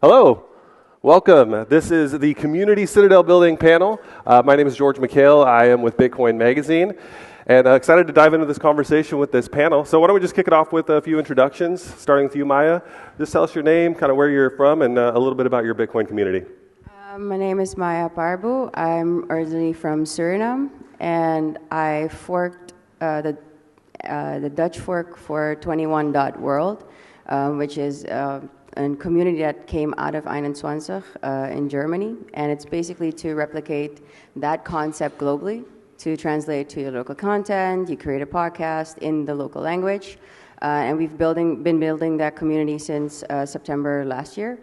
Hello, welcome. This is the Community Citadel Building panel. My name is George Mekhail. I am with Bitcoin Magazine, and excited to dive into this conversation with this panel. So why don't we just kick it off with a few introductions, starting with you, Maya. Just tell us your name, kind of where you're from, and a little bit about your Bitcoin community. My name is Maya Parbhoe. I'm originally from Suriname, and I forked the Dutch fork for 21.world, which is a community that came out of 21 in Germany, and it's basically to replicate that concept globally, to translate to your local content. You create a podcast in the local language, and we've been building that community since September last year.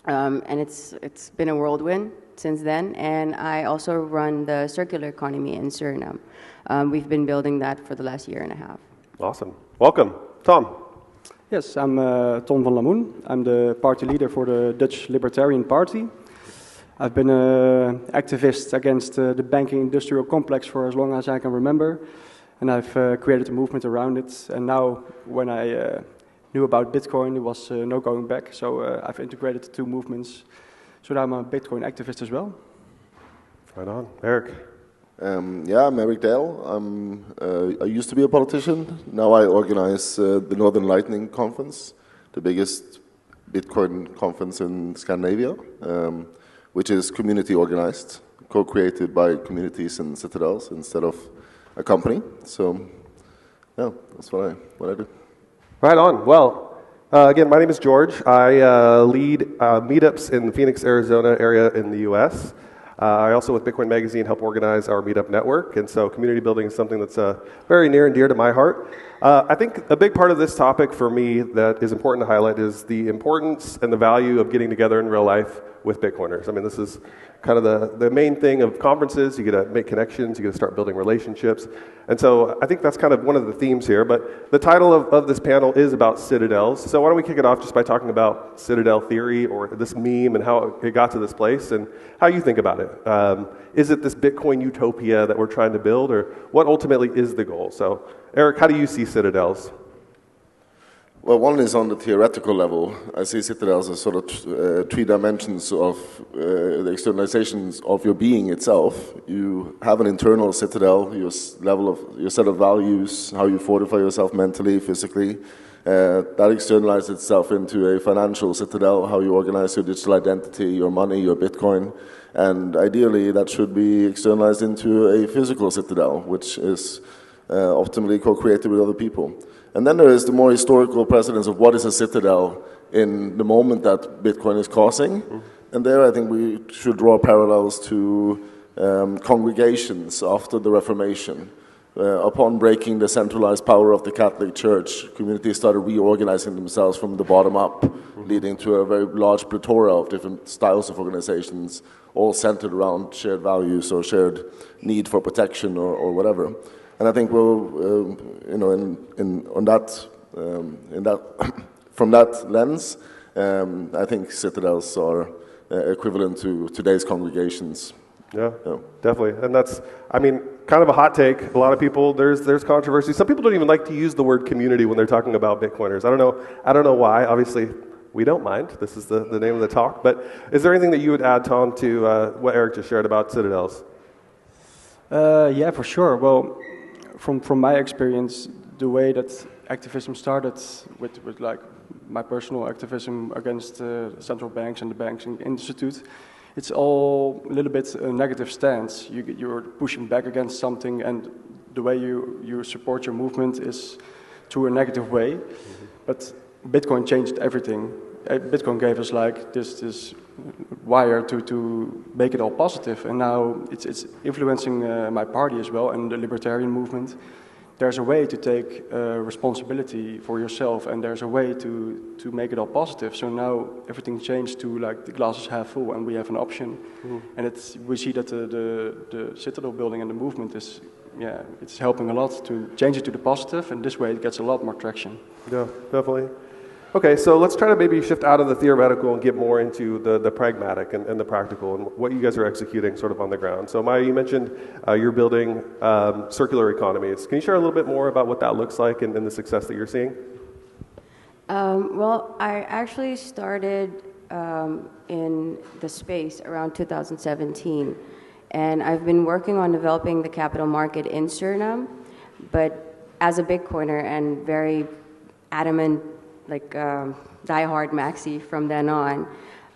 And it's been a whirlwind since then, and I also run the circular economy in Suriname. We've been building that for the last year and a half. Awesome. Welcome. Tom. Yes, I'm Tom van Lamoen. I'm the party leader for the Dutch Libertarian Party. I've been an activist against the banking industrial complex for as long as I can remember, and I've created a movement around it. And now, when I knew about Bitcoin, there was no going back, so I've integrated the two movements. So now I'm a Bitcoin activist as well. Right on. Erik. Yeah, I'm Erik Dale. I used to be a politician. Now I organize the Northern Lightning Conference, the biggest Bitcoin conference in Scandinavia, which is community organized, co-created by communities and citadels instead of a company. So, yeah, that's what I do. Right on. Well, again, my name is George. I lead meetups in the Phoenix, Arizona area in the U.S. I also, with Bitcoin Magazine, help organize our meetup network, and so community building is something that's very near and dear to my heart. I think a big part of this topic for me that is important to highlight is the importance and the value of getting together in real life with Bitcoiners. I mean, this is kind of the main thing of conferences. You get to make connections, you get to start building relationships. And so I think that's kind of one of the themes here. But the title of this panel is about citadels. So why don't we kick it off just by talking about citadel theory, or this meme, and how it got to this place, and how you think about it. Is it this Bitcoin utopia that we're trying to build, or what ultimately is the goal? So Erik, how do you see citadels? Well, one is on the theoretical level. I see citadels as sort of three dimensions of the externalizations of your being itself. You have an internal citadel, your set of values, how you fortify yourself mentally, physically. That externalizes itself into a financial citadel, how you organize your digital identity, your money, your Bitcoin. And ideally, that should be externalized into a physical citadel, which is optimally co-created with other people. And then there is the more historical precedence of what is a citadel in the moment that Bitcoin is causing. And there I think we should draw parallels to congregations after the Reformation. Upon breaking the centralized power of the Catholic Church, communities started reorganizing themselves from the bottom up, leading to a very large plethora of different styles of organizations, all centered around shared values or shared need for protection or whatever. And I think we'll, from that lens, I think citadels are equivalent to today's congregations. Yeah, definitely. And that's, I mean, kind of a hot take. A lot of people, there's controversy. Some people don't even like to use the word community when they're talking about Bitcoiners. I don't know why. Obviously, we don't mind. This is the name of the talk. But is there anything that you would add, Tom, to what Erik just shared about citadels? Yeah, for sure. Well, from my experience, the way that activism started with like my personal activism against central banks and the banking institute, it's all a little bit a negative stance. You're pushing back against something, and the way you support your movement is through a negative way. Mm-hmm. But Bitcoin changed everything. Bitcoin gave us like this wire to make it all positive, and now it's influencing my party as well and the libertarian movement. There's a way to take responsibility for yourself, and there's a way to make it all positive. So now everything changed to like the glass is half full, and we have an option. Mm-hmm. And we see that the Citadel building and the movement is it's helping a lot to change it to the positive, and this way it gets a lot more traction. Yeah, definitely. Okay, so let's try to maybe shift out of the theoretical and get more into the pragmatic and the practical and what you guys are executing sort of on the ground. So Maya, you mentioned you're building circular economies. Can you share a little bit more about what that looks like and the success that you're seeing? Well, I actually started in the space around 2017, and I've been working on developing the capital market in Suriname, but as a Bitcoiner and very adamant, like diehard maxi from then on,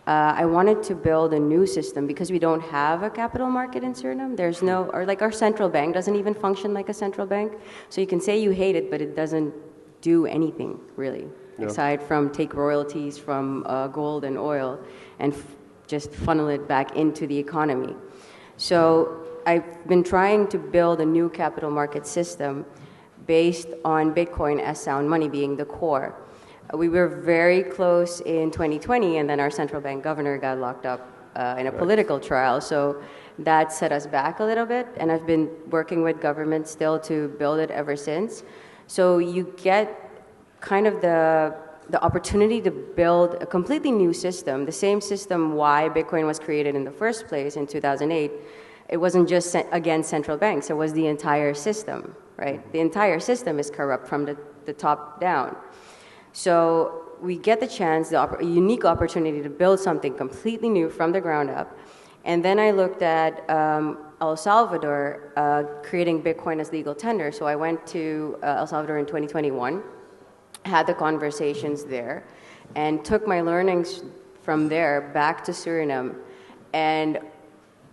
I wanted to build a new system because we don't have a capital market in Suriname. There's no, or like our central bank doesn't even function like a central bank. So you can say you hate it, but it doesn't do anything really, aside from take royalties from gold and oil and just funnel it back into the economy. So I've been trying to build a new capital market system based on Bitcoin as sound money being the core. We were very close in 2020, and then our central bank governor got locked up in a political trial. So that set us back a little bit, and I've been working with government still to build it ever since. So you get kind of the opportunity to build a completely new system, the same system why Bitcoin was created in the first place in 2008. It wasn't just against central banks, it was the entire system, right? The entire system is corrupt from the top down. So we get the chance, a unique opportunity to build something completely new from the ground up. And then I looked at El Salvador creating Bitcoin as legal tender. So I went to El Salvador in 2021, had the conversations there, and took my learnings from there back to Suriname. And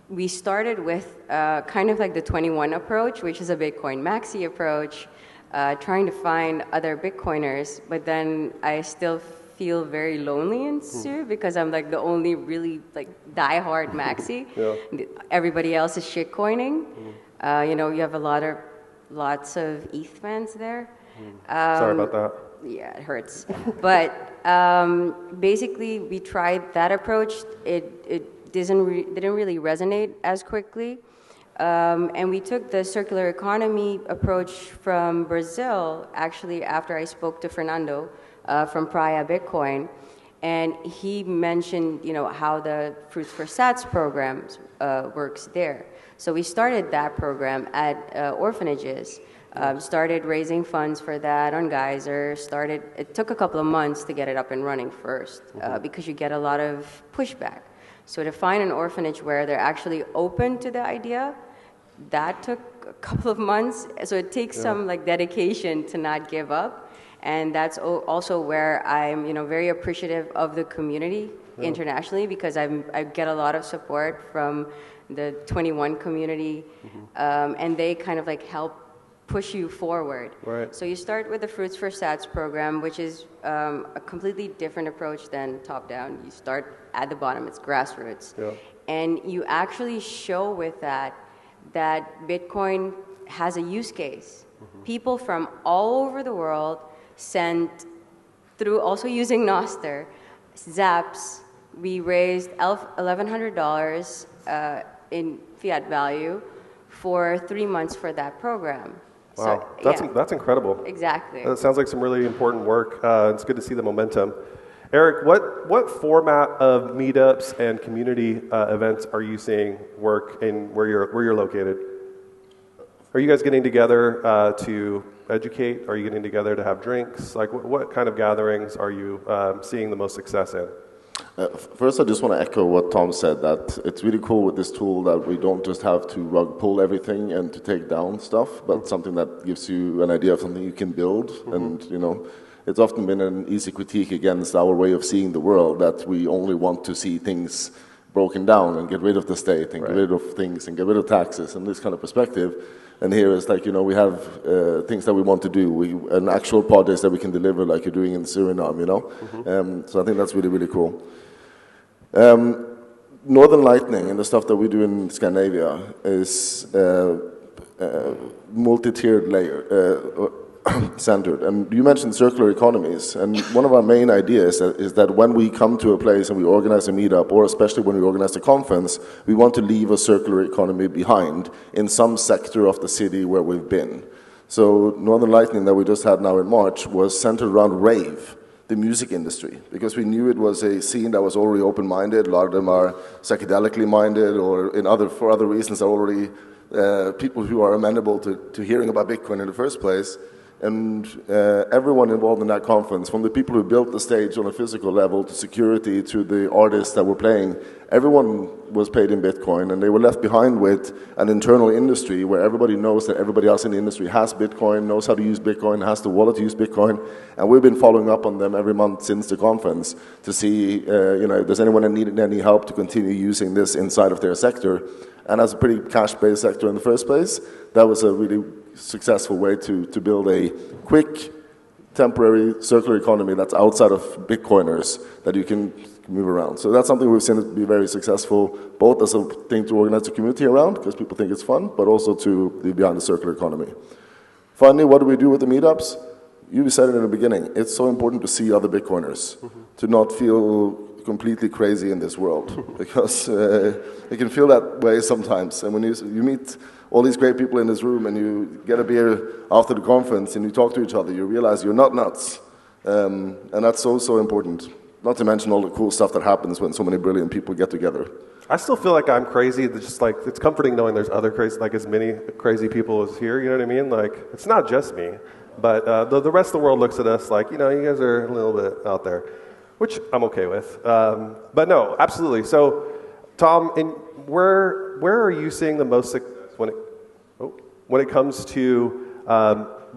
we started with kind of like the 21 approach, which is a Bitcoin maxi approach, trying to find other Bitcoiners, but then I still feel very lonely in Su because I'm like the only really like diehard maxi. Everybody else is shitcoining. You know, you have lots of ETH fans there. Sorry about that. Yeah, it hurts. But basically, we tried that approach. It didn't really resonate as quickly. And we took the circular economy approach from Brazil, actually, after I spoke to Fernando from Praia Bitcoin. And he mentioned, you know, how the Fruits for Sats programs works there. So we started that program at orphanages. Started raising funds for that on Geyser. It took a couple of months to get it up and running first because you get a lot of pushback. So to find an orphanage where they're actually open to the idea, that took a couple of months. So it takes some like dedication to not give up. And that's also where I'm, you know, very appreciative of the community internationally because I get a lot of support from the 21 community, and they kind of like help push you forward. Right. So you start with the Fruits for Sats program, which is a completely different approach than top-down. You start at the bottom, it's grassroots. And you actually show with that Bitcoin has a use case. People from all over the world sent through, also using Nostr, Zaps. We raised $1,100 in fiat value for 3 months for that program. Wow, So, that's incredible. Exactly. That sounds like some really important work. It's good to see the momentum. Eric, what format of meetups and community events are you seeing work in where you're located? Are you guys getting together to educate? Are you getting together to have drinks? Like, what kind of gatherings are you seeing the most success in? First, I just want to echo what Tom said, that it's really cool with this tool that we don't just have to rug pull everything and to take down stuff, but something that gives you an idea of something you can build. And, you know, it's often been an easy critique against our way of seeing the world, that we only want to see things broken down and get rid of the state and get rid of things and get rid of taxes and this kind of perspective. And here it's like, you know, we have things that we want to do, an actual project that we can deliver like you're doing in Suriname, you know? So I think that's really, really cool. Northern Lightning and the stuff that we do in Scandinavia is multi-tiered layer, centered. And you mentioned circular economies, and one of our main ideas is that when we come to a place and we organize a meetup, or especially when we organize a conference, we want to leave a circular economy behind in some sector of the city where we've been. So Northern Lightning that we just had now in March was centered around rave, the music industry, because we knew it was a scene that was already open-minded. A lot of them are psychedelically minded, or for other reasons are already people who are amenable to hearing about Bitcoin in the first place. And everyone involved in that conference, from the people who built the stage on a physical level to security to the artists that were playing, everyone was paid in Bitcoin, and they were left behind with an internal industry where everybody knows that everybody else in the industry has Bitcoin, knows how to use Bitcoin, has the wallet to use Bitcoin, and we've been following up on them every month since the conference to see, if there's anyone that needed any help to continue using this inside of their sector. And as a pretty cash-based sector in the first place, that was a really successful way to build a quick, temporary circular economy that's outside of Bitcoiners that you can move around. So that's something we've seen be very successful, both as a thing to organize the community around, because people think it's fun, but also to be behind the circular economy. Finally, what do we do with the meetups? You said it in the beginning. It's so important to see other Bitcoiners, to not feel completely crazy in this world, because it can feel that way sometimes. And when you meet all these great people in this room and you get a beer after the conference and you talk to each other, you realize you're not nuts. And that's so important. Not to mention all the cool stuff that happens when so many brilliant people get together. I still feel like I'm crazy. It's just like, it's comforting knowing there's other crazy, like as many crazy people as here, you know what I mean? Like, it's not just me, but the rest of the world looks at us like, you guys are a little bit out there, which I'm okay with. But no, absolutely. So, Tom, where are you seeing the most success when it comes to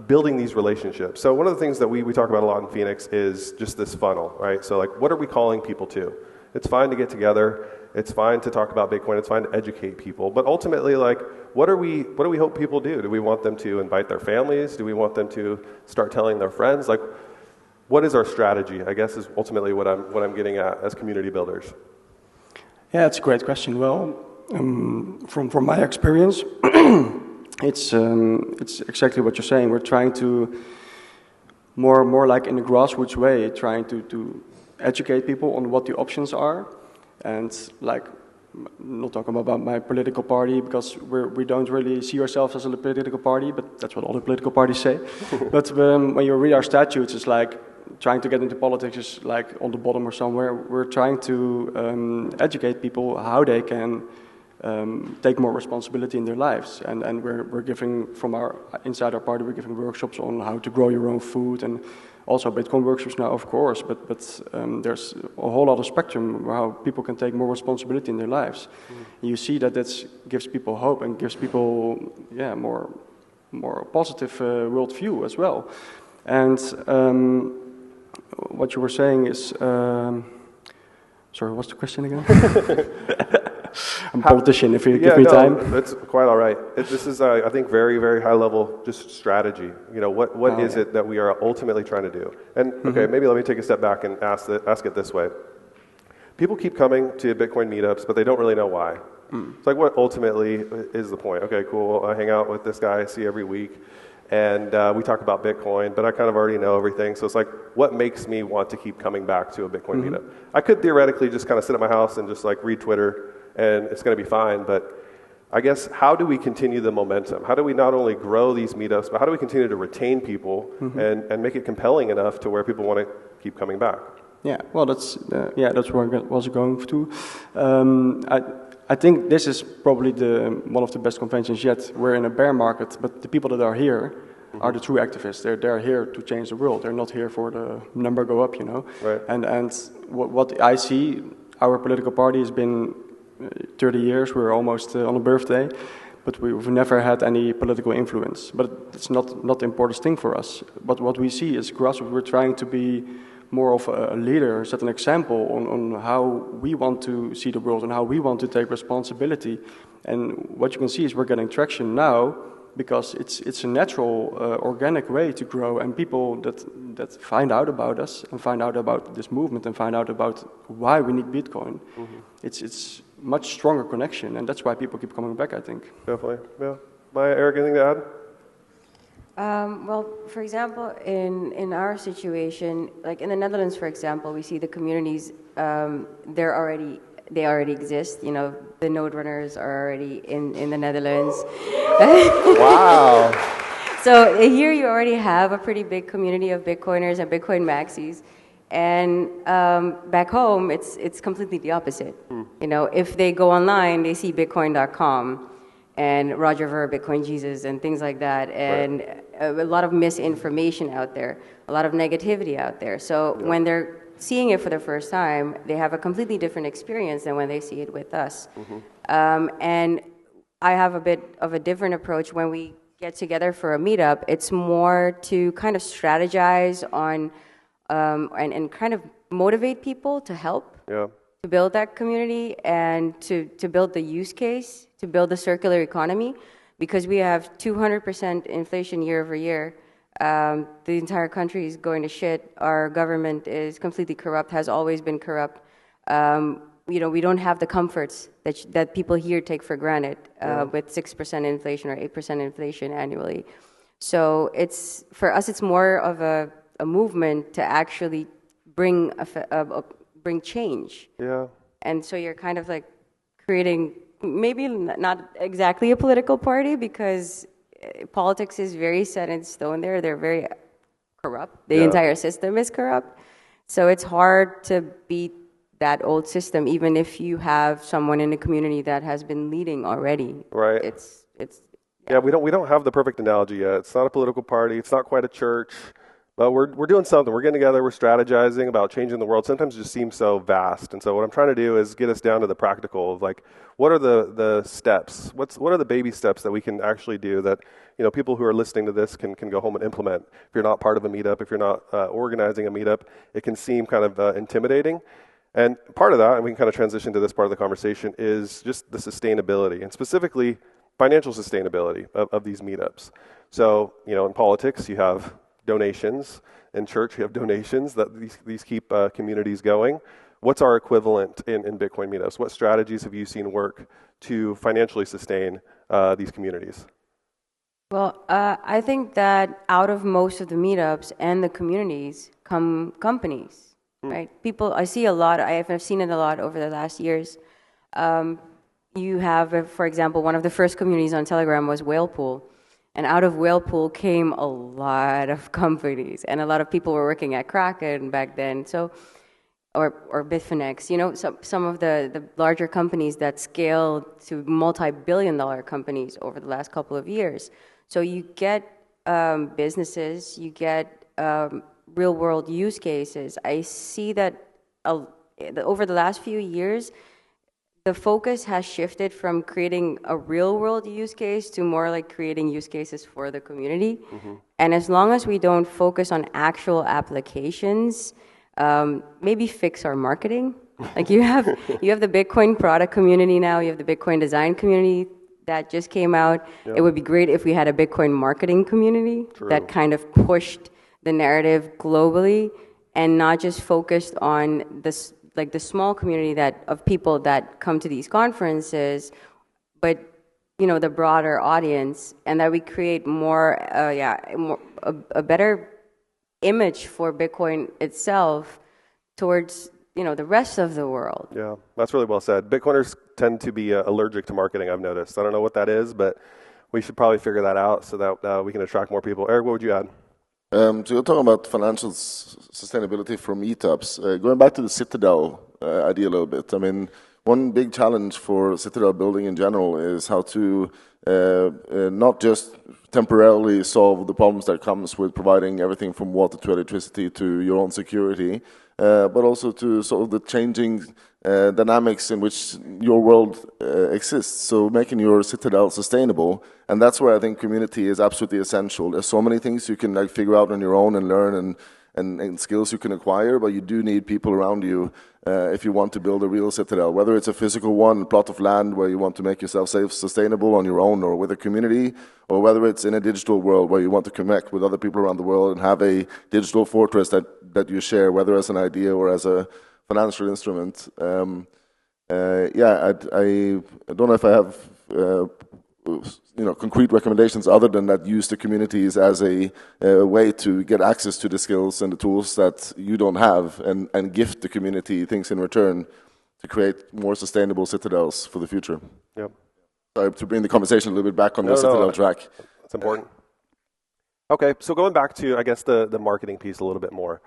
building these relationships? So one of the things that we talk about a lot in Phoenix is just this funnel, right? So like, what are we calling people to? It's fine to get together. It's fine to talk about Bitcoin. It's fine to educate people. But ultimately, like, what do we hope people do? Do we want them to invite their families? Do we want them to start telling their friends? Like, what is our strategy, I guess, is ultimately what I'm getting at as community builders. Yeah, it's a great question. Well, from my experience, it's exactly what you're saying. We're trying to more like in a grassroots way, trying to educate people on what the options are, and like, not talking about my political party, because we don't really see ourselves as a political party, but that's what all the political parties say. But when you read our statutes, it's like trying to get into politics is like on the bottom or somewhere. We're trying to educate people how they can take more responsibility in their lives, and we're giving from inside our party, we're giving workshops on how to grow your own food, and also Bitcoin workshops now, of course, but there's a whole other spectrum how people can take more responsibility in their lives. You see that gives people hope and gives people more positive worldview as well. And what you were saying is, sorry, what's the question again? I'm a politician, if you give me time. That's quite all right. This is, I think, very, very high level, just strategy. What is it that we are ultimately trying to do? And, okay, maybe let me take a step back and ask it this way. People keep coming to Bitcoin meetups, but they don't really know why. It's like, what ultimately is the point? Okay, cool, I hang out with this guy I see every week, and we talk about Bitcoin, but I kind of already know everything. So it's like, what makes me want to keep coming back to a Bitcoin meetup? I could theoretically just kind of sit at my house and just like read Twitter, and it's going to be fine, but I guess, how do we continue the momentum? How do we not only grow these meetups, but how do we continue to retain people and make it compelling enough to where people want to keep coming back? Yeah, well, that's where I was going to. I think this is probably one of the best conventions yet. We're in a bear market, but the people that are here are the true activists. They're here to change the world. They're not here for the number go up, Right. And what I see, our political party has been 30 years, we're almost on a birthday, but we've never had any political influence. But it's not the important thing for us. But what we see is grassroots. We're trying to be more of a leader, set an example on how we want to see the world and how we want to take responsibility. And what you can see is we're getting traction now because it's a natural, organic way to grow, and people that find out about us and find out about this movement and find out about why we need Bitcoin. It's much stronger connection, and that's why people keep coming back, I think. Definitely, yeah. Maya, Erik, anything to add? Well, for example, in our situation, like in the Netherlands, for example, we see the communities, they already exist. The node runners are already in the Netherlands. Wow. So here you already have a pretty big community of Bitcoiners and Bitcoin maxis. And back home, it's completely the opposite. If they go online, they see Bitcoin.com and Roger Ver, Bitcoin Jesus, and things like that. And a lot of misinformation out there, a lot of negativity out there. So when they're seeing it for the first time, they have a completely different experience than when they see it with us. And I have a bit of a different approach when we get together for a meetup. It's more to kind of strategize on and kind of motivate people to help, to build that community and to build the use case, to build the circular economy, because we have 200% inflation year over year. The entire country is going to shit. Our government is completely corrupt, has always been corrupt. We don't have the comforts that people here take for granted with 6% inflation or 8% inflation annually. So for us, it's more of a movement to actually bring change. Yeah. And so you're kind of like creating maybe not exactly a political party, because politics is very set in stone there. They're very corrupt. The entire system is corrupt. So it's hard to beat that old system, even if you have someone in the community that has been leading already. Right. We don't have the perfect analogy yet. It's not a political party. It's not quite a church. But we're doing something. We're getting together. We're strategizing about changing the world. Sometimes it just seems so vast. And so what I'm trying to do is get us down to the practical of like, what are the steps? What are the baby steps that we can actually do that, people who are listening to this can go home and implement? If you're not part of a meetup, if you're not organizing a meetup, it can seem kind of intimidating. And part of that, and we can kind of transition to this part of the conversation, is just the sustainability, and specifically financial sustainability of these meetups. So, in politics, you have donations. In church, you have donations that these keep communities going. What's our equivalent in Bitcoin meetups? What strategies have you seen work to financially sustain these communities? Well, I think that out of most of the meetups and the communities come companies. Right, people. I see a lot. I've seen it a lot over the last years. You have, for example, one of the first communities on Telegram was Whalepool, and out of Whalepool came a lot of companies, and a lot of people were working at Kraken back then. So, or Bitfinex. Some of the larger companies that scaled to multi-billion-dollar companies over the last couple of years. So you get businesses, you get real-world use cases. I see that over the last few years, the focus has shifted from creating a real-world use case to more like creating use cases for the community. And as long as we don't focus on actual applications, maybe fix our marketing. Like you have the Bitcoin product community now, you have the Bitcoin design community that just came out. It would be great if we had a Bitcoin marketing community that kind of pushed the narrative globally and not just focused on this, like the small community of people that come to these conferences, but the broader audience, and that we create a better image for Bitcoin itself towards the rest of the world. Yeah, that's really well said. Bitcoiners tend to be allergic to marketing, I've noticed. I don't know what that is, but we should probably figure that out so that we can attract more people. Eric, what would you add? So you're talking about financial sustainability for meetups. Going back to the Citadel idea a little bit, I mean, one big challenge for Citadel building in general is how to not just temporarily solve the problems that comes with providing everything from water to electricity to your own security, but also to solve the changing dynamics in which your world exists. So making your Citadel sustainable, and that's where I think community is absolutely essential. There's so many things you can figure out on your own and learn and skills you can acquire, but you do need people around you if you want to build a real Citadel, whether it's a physical one, a plot of land where you want to make yourself sustainable on your own or with a community, or whether it's in a digital world where you want to connect with other people around the world and have a digital fortress that you share, whether as an idea or as a financial instrument. I don't know if I have concrete recommendations other than that use the communities as a way to get access to the skills and the tools that you don't have, and gift the community things in return to create more sustainable Citadels for the future. Yep. Sorry to bring the conversation a little bit back on the Citadel track. That's important. Okay, so going back to, I guess, the marketing piece a little bit more.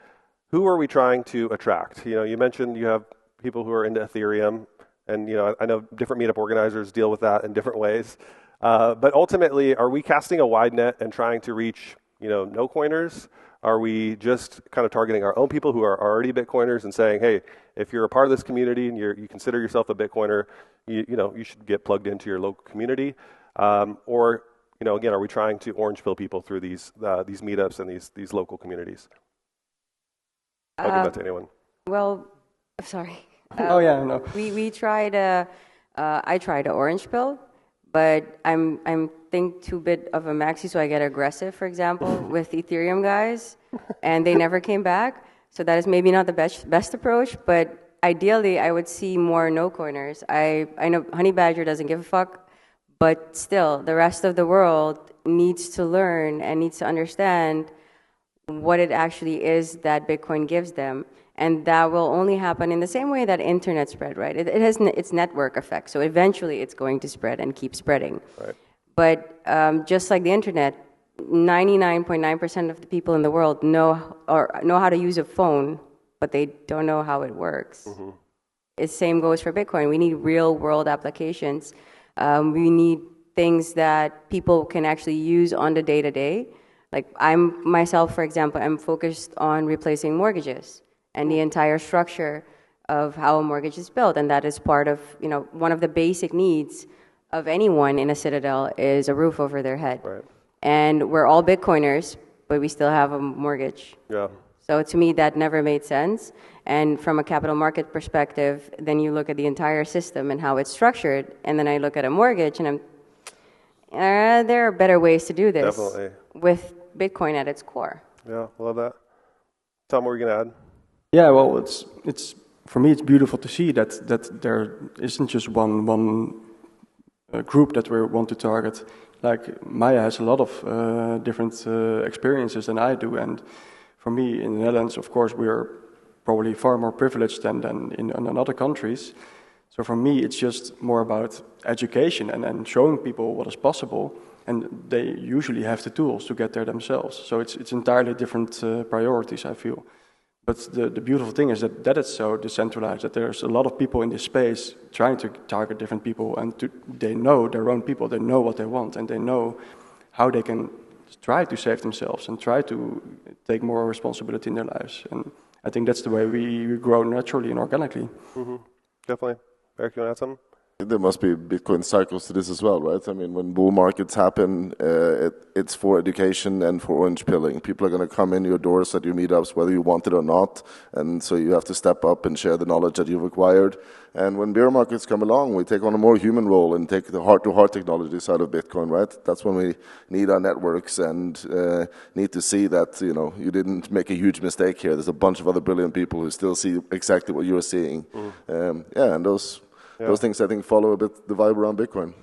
Who are we trying to attract? You mentioned you have people who are into Ethereum, and I know different meetup organizers deal with that in different ways. But ultimately, are we casting a wide net and trying to reach no coiners? Are we just kind of targeting our own people who are already Bitcoiners and saying, hey, if you're a part of this community and you consider yourself a Bitcoiner, you should get plugged into your local community? Or again, are we trying to orange pill people through these meetups and these local communities? I'll give that to anyone. Well, sorry. Oh yeah, no. We try to. I try to orange pill, but I'm think too bit of a maxi, so I get aggressive. For example, with Ethereum guys, and they never came back. So that is maybe not the best approach, but ideally, I would see more no coiners. I know Honey Badger doesn't give a fuck, but still, the rest of the world needs to learn and needs to understand what it actually is that Bitcoin gives them. And that will only happen in the same way that internet spread, right? It has its network effect, so eventually it's going to spread and keep spreading. Right. But just like the internet, 99.9% of the people in the world know how to use a phone, but they don't know how it works. Mm-hmm. The same goes for Bitcoin. We need real-world applications. We need things that people can actually use on the day-to-day. Like myself, for example, I'm focused on replacing mortgages and the entire structure of how a mortgage is built. And that is part of, one of the basic needs of anyone in a Citadel is a roof over their head. Right. And we're all Bitcoiners, but we still have a mortgage. Yeah. So to me, that never made sense. And from a capital market perspective, then you look at the entire system and how it's structured, and then I look at a mortgage, and there are better ways to do this. Definitely. With Bitcoin at its core. Yeah, love that. Tom, what were you going to add? Yeah, well, it's for me, it's beautiful to see that there isn't just one group that we want to target. Like Maya has a lot of different experiences than I do, and for me in the Netherlands, of course, we are probably far more privileged than in other countries. So for me, it's just more about education and showing people what is possible, and they usually have the tools to get there themselves. So it's entirely different priorities, I feel. But the beautiful thing is that it's so decentralized, that there's a lot of people in this space trying to target different people, and they know their own people, they know what they want, and they know how they can try to save themselves and try to take more responsibility in their lives. And I think that's the way we grow naturally and organically. Mm-hmm. Definitely. Erik, you want to add something? There must be Bitcoin cycles to this as well, right? I mean, when bull markets happen, it's for education and for orange pilling. People are going to come in your doors at your meetups, whether you want it or not. And so you have to step up and share the knowledge that you've acquired. And when bear markets come along, we take on a more human role and take the heart-to-heart technology side of Bitcoin, right? That's when we need our networks and need to see that, you didn't make a huge mistake here. There's a bunch of other brilliant people who still see exactly what you're seeing. And those things, I think, follow a bit the vibe around Bitcoin.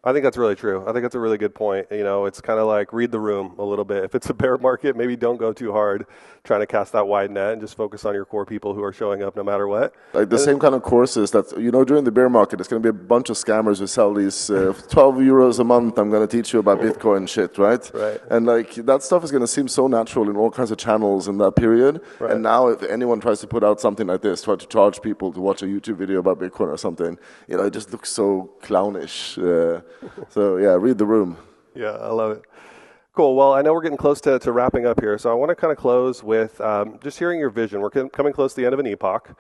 I think that's really true. I think that's a really good point. It's kind of like read the room a little bit. If it's a bear market, maybe don't go too hard trying to cast that wide net and just focus on your core people who are showing up no matter what. Like the same kind of courses that, during the bear market, there's going to be a bunch of scammers who sell these 12 euros a month, I'm going to teach you about Bitcoin shit, right? Right. And that stuff is going to seem so natural in all kinds of channels in that period. Right. And now if anyone tries to put out something like this, try to charge people to watch a YouTube video about Bitcoin or something, it just looks so clownish. So yeah, read the room. Yeah, I love it. Cool. Well, I know we're getting close to wrapping up here, so I want to kind of close with just hearing your vision. We're coming close to the end of an epoch,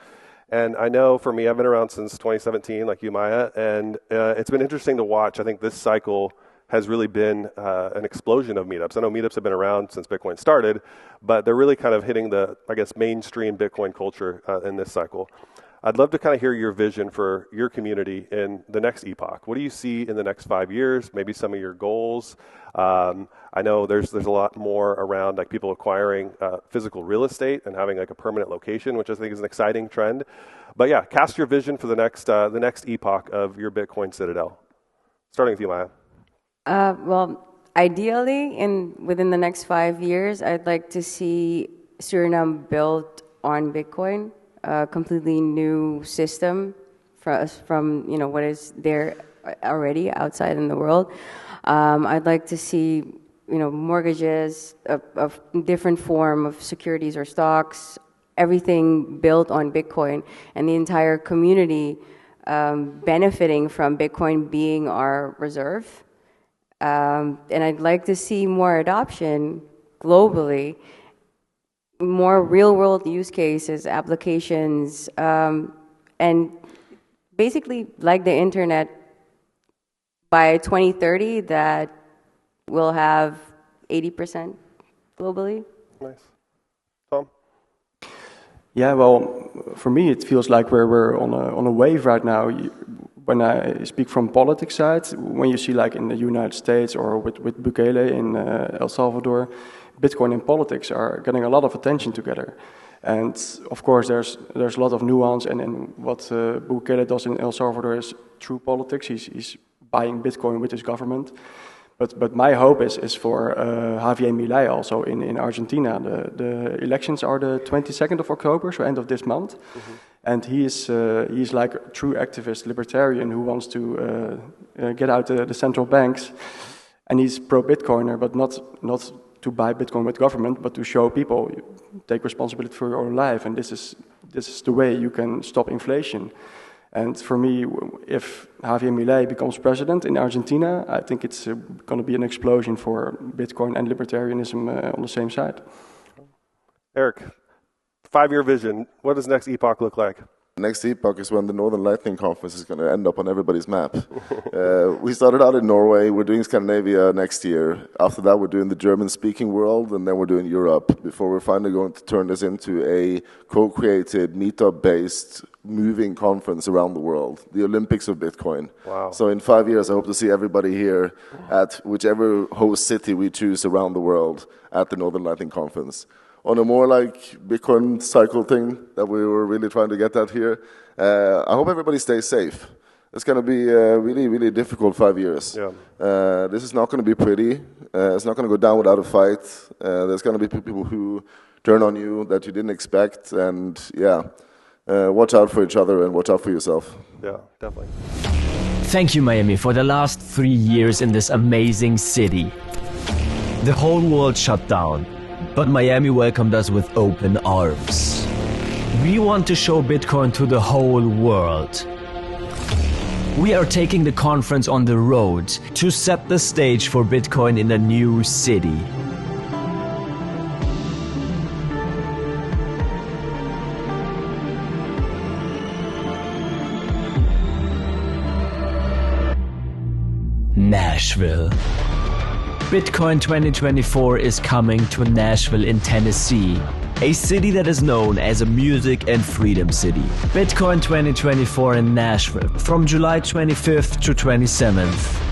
and I know for me, I've been around since 2017, like you, Maya, and it's been interesting to watch. I think this cycle has really been an explosion of meetups. I know meetups have been around since Bitcoin started, but they're really kind of hitting the, mainstream Bitcoin culture in this cycle. I'd love to kind of hear your vision for your community in the next epoch. What do you see in the next 5 years? Maybe some of your goals. I know there's a lot more around people acquiring physical real estate and having a permanent location, which I think is an exciting trend. But yeah, cast your vision for the next epoch of your Bitcoin Citadel. Starting with you, Maya. Well, ideally, within the next 5 years, I'd like to see Suriname built on Bitcoin. A completely new system from what is there already outside in the world. I'd like to see mortgages of different form of securities or stocks, everything built on Bitcoin, and the entire community benefiting from Bitcoin being our reserve. And I'd like to see more adoption globally, more real-world use cases, applications, and basically, like the internet, by 2030, that will have 80% globally. Nice. Tom? Yeah, well, for me, it feels like we're on a wave right now. When I speak from politics side, when you see like in the United States or with Mekhail in El Salvador, Bitcoin and politics are getting a lot of attention together. And of course, there's a lot of nuance, and what Bukele does in El Salvador is true politics. He's buying Bitcoin with his government. But my hope is for Javier Milei also in Argentina. The elections are the 22nd of October, so end of this month. Mm-hmm. And he's like a true activist, libertarian, who wants to get out the central banks. And he's pro-Bitcoiner, but not to buy Bitcoin with government, but to show people, take responsibility for your own life. And this is the way you can stop inflation. And for me, if Javier Milei becomes president in Argentina, I think it's going to be an explosion for Bitcoin and libertarianism on the same side. Erik, 5-year vision. What does next epoch look like? Next epoch is when the Northern Lightning Conference is going to end up on everybody's map. We started out in Norway. We're doing Scandinavia next year. After that, we're doing the German-speaking world, and then we're doing Europe, before we're finally going to turn this into a co-created, meetup-based, moving conference around the world, the Olympics of Bitcoin. Wow. So in 5 years, I hope to see everybody here at whichever host city we choose around the world at the Northern Lightning Conference. On a more like Bitcoin cycle thing that we were really trying to get at here, I hope everybody stays safe. It's going to be a really, really difficult 5 years. Yeah. This is not going to be pretty. It's not going to go down without a fight. There's going to be people who turn on you that you didn't expect. And yeah, watch out for each other and watch out for yourself. Yeah, definitely. Thank you, Miami, for the last 3 years in this amazing city. The whole world shut down. But Miami welcomed us with open arms. We want to show Bitcoin to the whole world. We are taking the conference on the road to set the stage for Bitcoin in a new city. Nashville. Bitcoin 2024 is coming to Nashville in Tennessee, a city that is known as a music and freedom city. Bitcoin 2024 in Nashville from July 25th to 27th.